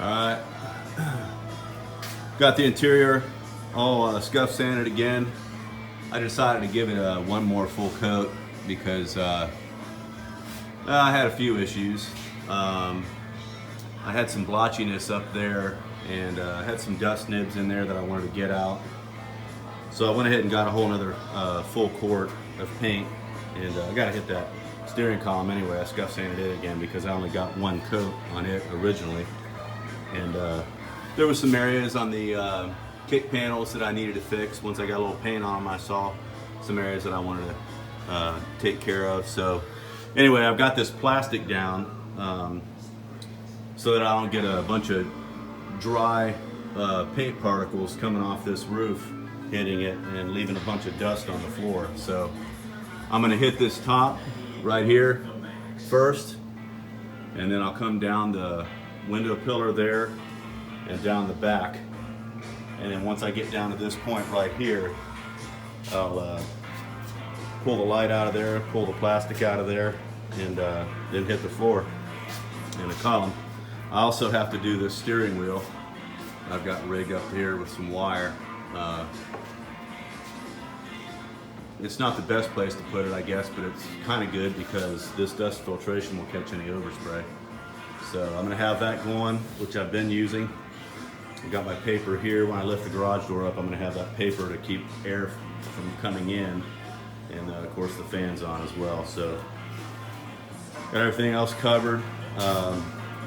Alright, got the interior all scuff sanded again. I decided to give it one more full coat because I had a few issues. I had some blotchiness up there, and I had some dust nibs in there that I wanted to get out. So I went ahead and got a whole other full quart of paint, and I got to hit that steering column anyway. I scuff sanded it again because I only got one coat on it originally. And there was some areas on the kick panels that I needed to fix. Once I got a little paint on them, I saw some areas that I wanted to take care of. So anyway, I've got this plastic down so that I don't get a bunch of dry paint particles coming off this roof, hitting it and leaving a bunch of dust on the floor. So I'm going to hit this top right here first, and then I'll come down the window pillar there and down the back, and then once I get down to this point right here, I'll pull the light out of there, pull the plastic out of there, and then hit the floor and the column. I also have to do this steering wheel. I've got rigged up here with some wire. It's not the best place to put it, I guess, but it's kind of good because this dust filtration will catch any overspray. So I'm going to have that going, which I've been using. I got my paper here. When I lift the garage door up, I'm going to have that paper to keep air from coming in, and of course the fan's on as well. So got everything else covered,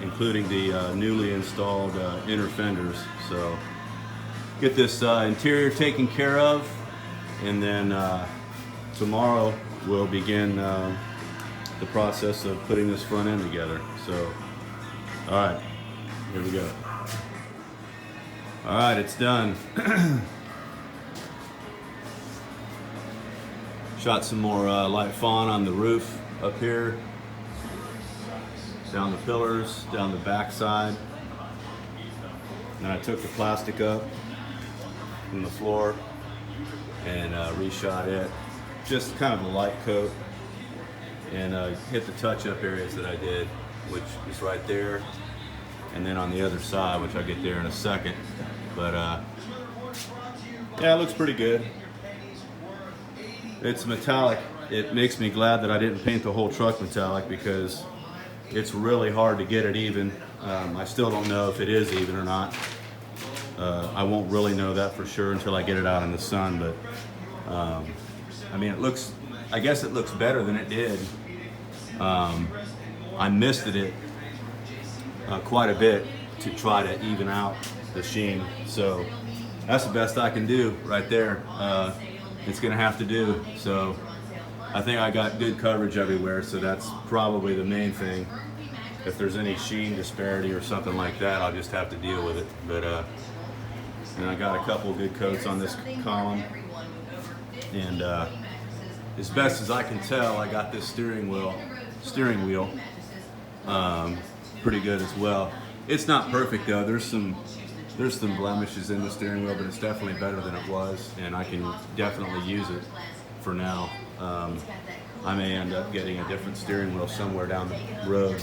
including the newly installed inner fenders. So get this interior taken care of, and then tomorrow we'll begin the process of putting this front end together. So all right, here we go. All right, it's done. Shot some more light fawn on the roof up here, down the pillars, down the back side. And I took the plastic up from the floor and reshot it. Just kind of a light coat, and hit the touch-up areas that I did, which is right there, and then on the other side, which I'll get there in a second. But yeah, it looks pretty good. It's metallic. It makes me glad that I didn't paint the whole truck metallic because it's really hard to get it even. I still don't know if it is even or not. I won't really know that for sure until I get it out in the sun, but I mean, it looks, I guess it looks better than it did. I misted it quite a bit to try to even out the sheen, so that's the best I can do right there. It's gonna have to do. So I think I got good coverage everywhere, so that's probably the main thing. If there's any sheen disparity or something like that, I'll just have to deal with it. But and I got a couple of good coats on this column, and as best as I can tell, I got this steering wheel pretty good as well. It's not perfect though. There's some blemishes in the steering wheel, but it's definitely better than it was, and I can definitely use it for now. I may end up getting a different steering wheel somewhere down the road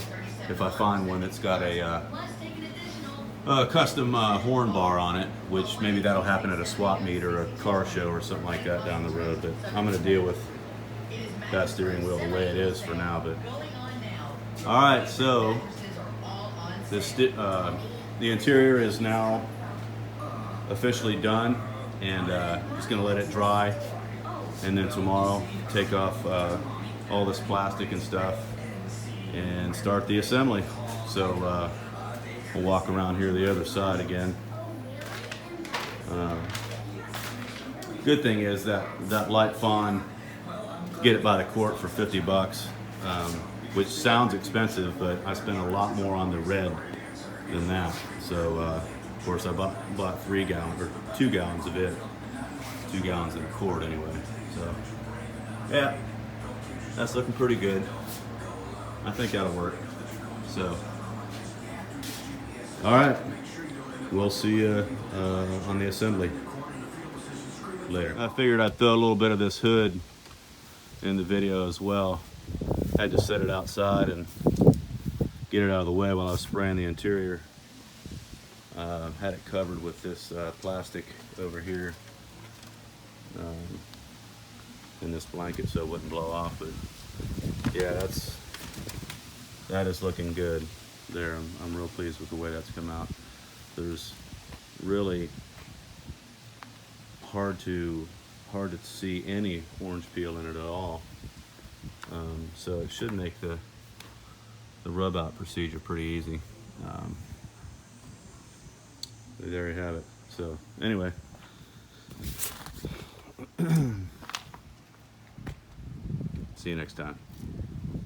if I find one that's got a custom horn bar on it, which maybe that'll happen at a swap meet or a car show or something like that down the road. But I'm going to deal with that steering wheel the way it is for now. But all right, so this the interior is now officially done, and just going to let it dry, and then tomorrow take off all this plastic and stuff and start the assembly. So we'll walk around here the other side again. Good thing is that light fawn, get it by the quart for 50 bucks, which sounds expensive, but I spent a lot more on the red than that. So of course I bought 3 gallons or 2 gallons of it, 2 gallons in a quart anyway. So yeah, that's looking pretty good. I think that'll work. So all right, we'll see you on the assembly later. I figured I'd throw a little bit of this hood in the video as well. I had to set it outside and get it out of the way while I was spraying the interior. Had it covered with this plastic over here in this blanket so it wouldn't blow off. But yeah, that is looking good there. I'm real pleased with the way that's come out. There's really hard to see any orange peel in it at all. So it should make the rub out procedure pretty easy. There you have it. So anyway, see you next time.